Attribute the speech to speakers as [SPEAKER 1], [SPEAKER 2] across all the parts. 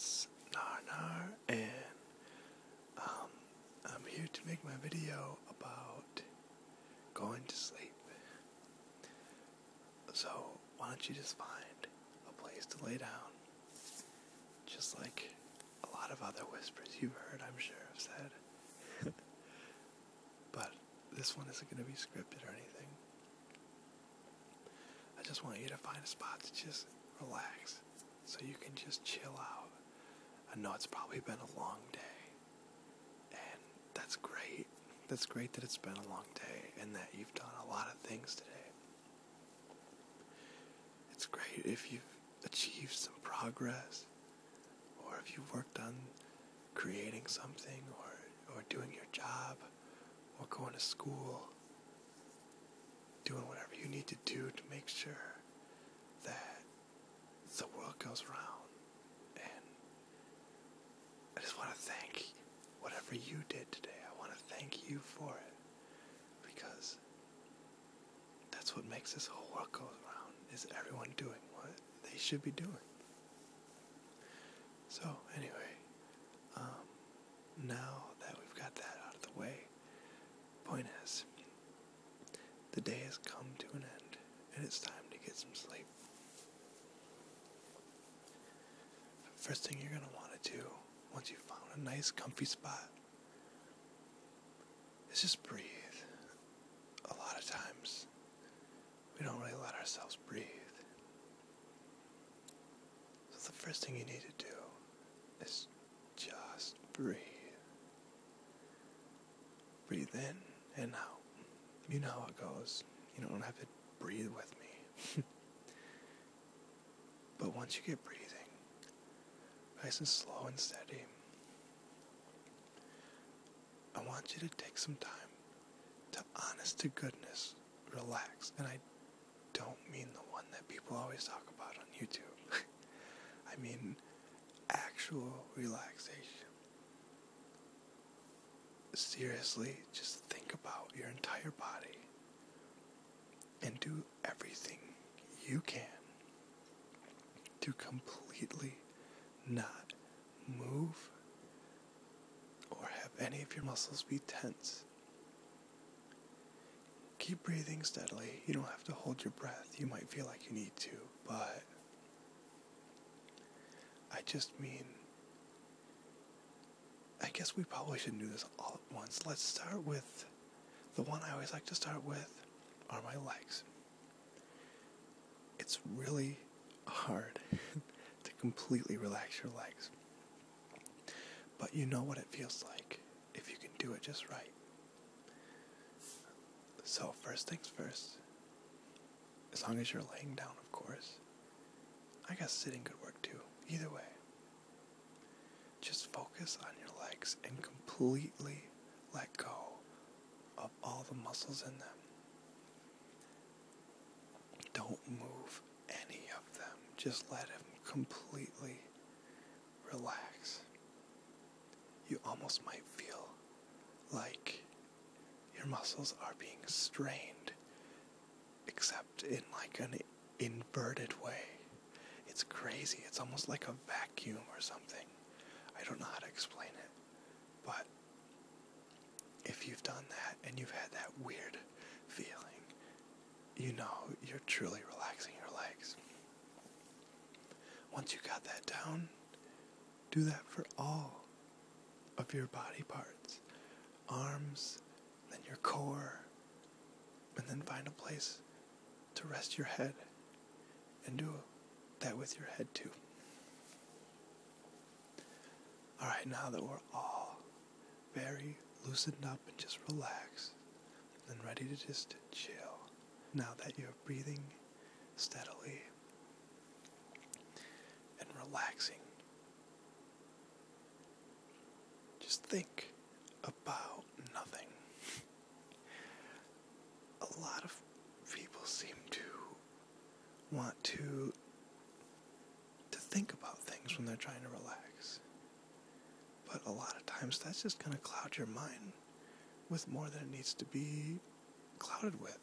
[SPEAKER 1] it's Nar, and I'm here to make my video about going to sleep. So why don't you just find a place to lay down, just like a lot of other whispers you've heard, I'm sure, have said. But this one isn't going to be scripted or anything. I just want you to find a spot to just relax, so you can just chill out. I know it's probably been a long day, and that's great. That's great that it's been a long day and that you've done a lot of things today. It's great if you've achieved some progress, or if you've worked on creating something, or doing your job, or going to school, doing whatever you need to do to make sure that the world goes round. And I just want to thank whatever you did today. I want to thank you for it, because that's what makes this whole world go around, is everyone doing what they should be doing. So anyway, now that we've got that out of the way, point is, the day has come to an end, and it's time to get some sleep. First thing you're going to want to do, once you've found a nice comfy spot, is just breathe. A lot of times, we don't really let ourselves breathe. So the first thing you need to do is just breathe. Breathe in and out. You know how it goes. You don't have to breathe with me. But once you get breathing, nice and slow and steady, I want you to take some time to, honest to goodness, relax. And I don't mean the one that people always talk about on YouTube. I mean actual relaxation. Seriously, just think about your entire body and do everything you can to completely not move or have any of your muscles be tense. Keep breathing steadily. You don't have to hold your breath. You might feel like you need to, but I just mean, I guess we probably shouldn't do this all at once. Let's start with, the one I always like to start with are my legs. It's really hard to completely relax your legs, but you know what it feels like if you can do it just right. So first things first, as long as you're laying down, of course. I guess sitting could work too. Either way, just focus on your legs and completely let go of all the muscles in them. Don't move any of them. Just let them completely relax. You almost might feel like your muscles are being strained, except in like an inverted way. It's crazy. It's almost like a vacuum or something. I don't know how to explain it, but if you've done that and you've had that weird feeling, you know you're truly relaxing your legs. Once you got that down, do that for all of your body parts. Arms, then your core, and then find a place to rest your head, and do that with your head too. Alright, now that we're all very loosened up and just relaxed and ready to just chill, now that you're breathing steadily and relaxing, just think about nothing. A lot of people seem to want to think about things when they're trying to relax. But a lot of times that's just going to cloud your mind with more than it needs to be clouded with.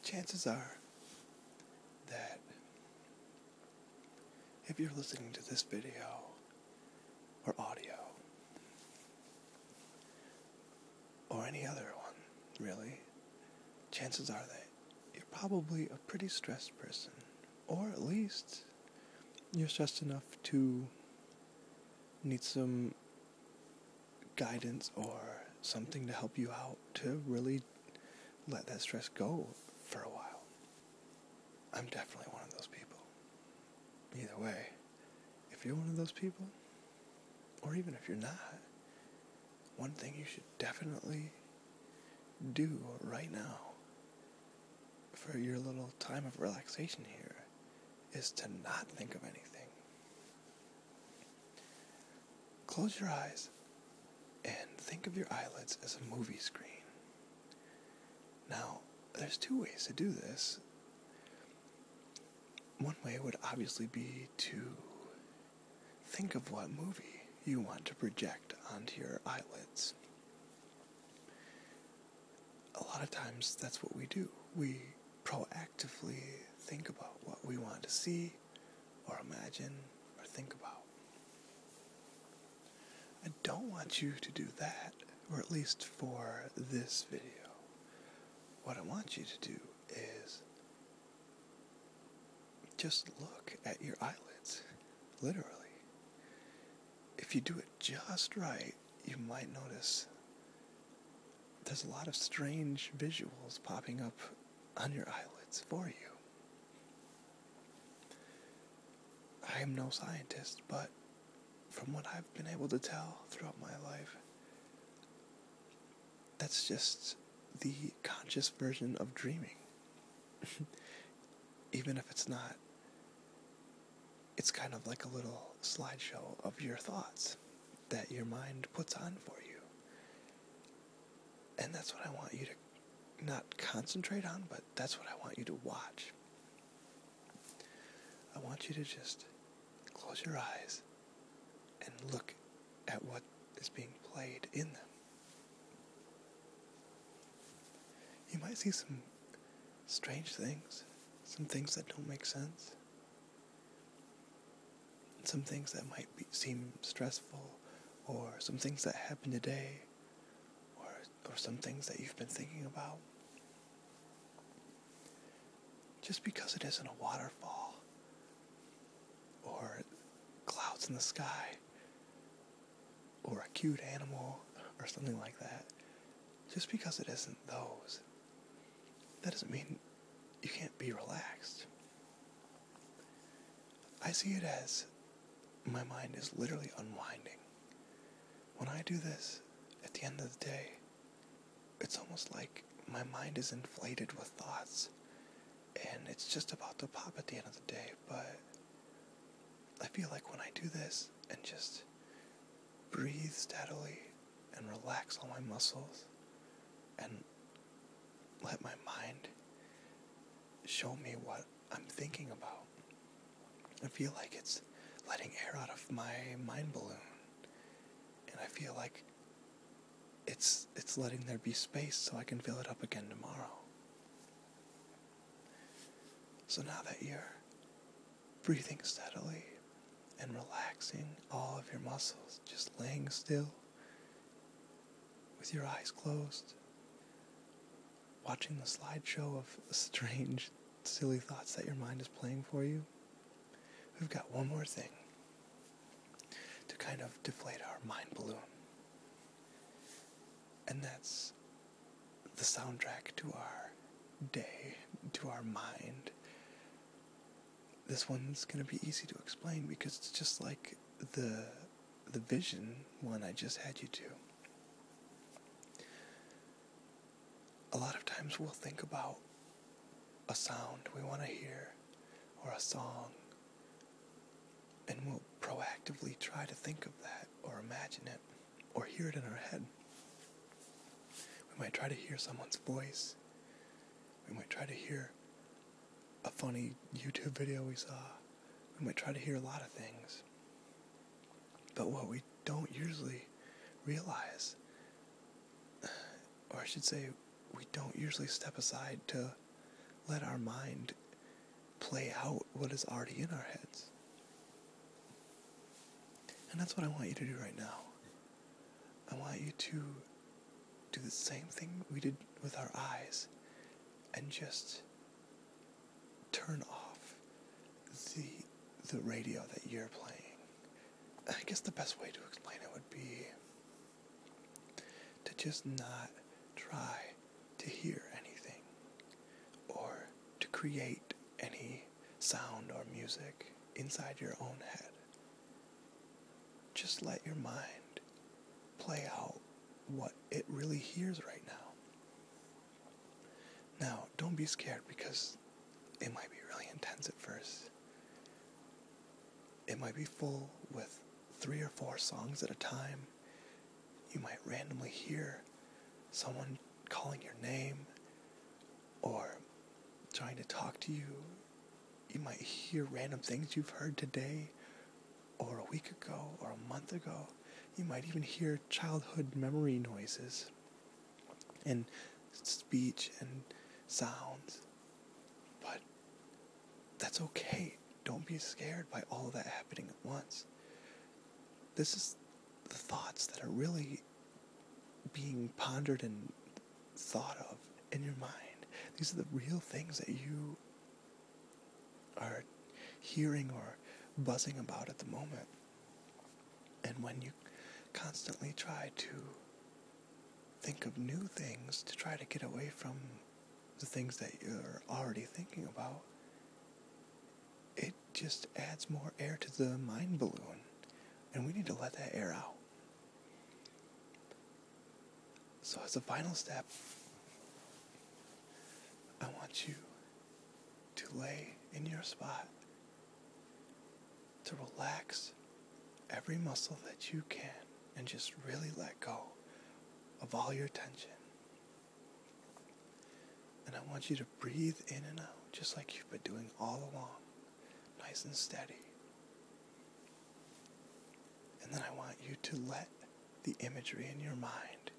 [SPEAKER 1] Chances are that if you're listening to this video or audio or any other one, really, chances are that you're probably a pretty stressed person, or at least you're stressed enough to need some guidance or something to help you out to really let that stress go for a while. I'm definitely one of those people. Either way, if you're one of those people, or even if you're not, one thing you should definitely do right now for your little time of relaxation here is to not think of anything. Close your eyes and think of your eyelids as a movie screen. Now, there's two ways to do this. One way would obviously be to think of what movie you want to project onto your eyelids. A lot of times that's what we do. We proactively think about what we want to see or imagine or think about. I don't want you to do that, or at least for this video. What I want you to do is just look at your eyelids, literally. If you do it just right, you might notice there's a lot of strange visuals popping up on your eyelids for you. I am no scientist, but from what I've been able to tell throughout my life, that's just the conscious version of dreaming. Even if it's not, it's kind of like a little slideshow of your thoughts that your mind puts on for you. And that's what I want you to not concentrate on, but that's what I want you to watch. I want you to just close your eyes and look at what is being played in them. You might see some strange things, some things that don't make sense, some things that might seem stressful, or some things that happened today, or some things that you've been thinking about. Just because it isn't a waterfall, or clouds in the sky, or a cute animal, or something like that, just because it isn't those, that doesn't mean you can't be relaxed. I see it as my mind is literally unwinding. When I do this, at the end of the day, it's almost like my mind is inflated with thoughts, and it's just about to pop at the end of the day, but I feel like when I do this and just breathe steadily and relax all my muscles and let my mind show me what I'm thinking about, I feel like it's letting air out of my mind balloon, and I feel like it's letting there be space so I can fill it up again tomorrow. So now that you're breathing steadily and relaxing all of your muscles, just laying still with your eyes closed, watching the slideshow of strange, silly thoughts that your mind is playing for you, we've got one more thing to kind of deflate our mind balloon. And that's the soundtrack to our day, to our mind. This one's going to be easy to explain because it's just like the vision one I just had you to. A lot of times we'll think about a sound we want to hear or a song, and we'll proactively try to think of that or imagine it or hear it in our head. We might try to hear someone's voice. We might try to hear a funny YouTube video we saw. We might try to hear a lot of things. But what we don't usually realize, or I should say, we don't usually step aside to let our mind play out what is already in our heads. And that's what I want you to do right now. I want you to do the same thing we did with our eyes and just turn off the radio that you're playing. I guess the best way to explain it would be to just not try to hear anything or to create any sound or music inside your own head. Just let your mind play out what it really hears right now. Now, don't be scared because it might be really intense at first. It might be full with 3 or 4 songs at a time. You might randomly hear someone calling your name or trying to talk to you. You might hear random things you've heard today or a week ago or a month ago. You might even hear childhood memory noises and speech and sounds. But that's okay. Don't be scared by all of that happening at once. This is the thoughts that are really being pondered and thought of in your mind. These are the real things that you are hearing or buzzing about at the moment. And when you constantly try to think of new things to try to get away from the things that you're already thinking about, it just adds more air to the mind balloon. And we need to let that air out. So as a final step, I want you to lay in your spot, to relax every muscle that you can and just really let go of all your tension. And I want you to breathe in and out just like you've been doing all along, nice and steady. And then I want you to let the imagery in your mind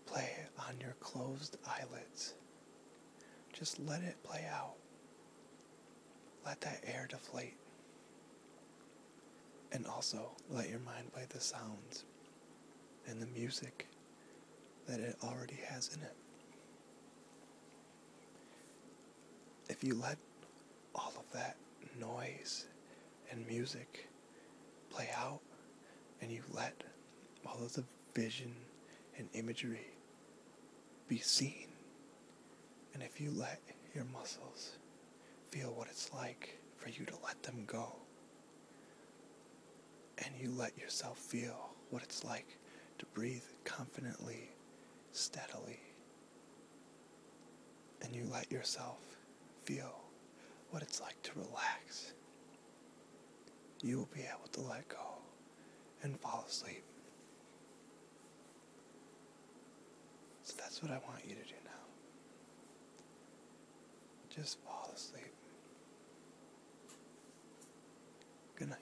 [SPEAKER 1] play on your closed eyelids. Just let it play out. Let that air deflate. And also let your mind play the sounds and the music that it already has in it. If you let all of that noise and music play out, and you let all of the vision and imagery be seen, and if you let your muscles feel what it's like for you to let them go, and you let yourself feel what it's like to breathe confidently, steadily, and you let yourself feel what it's like to relax, you will be able to let go and fall asleep. So that's what I want you to do now. Just fall asleep. Good night.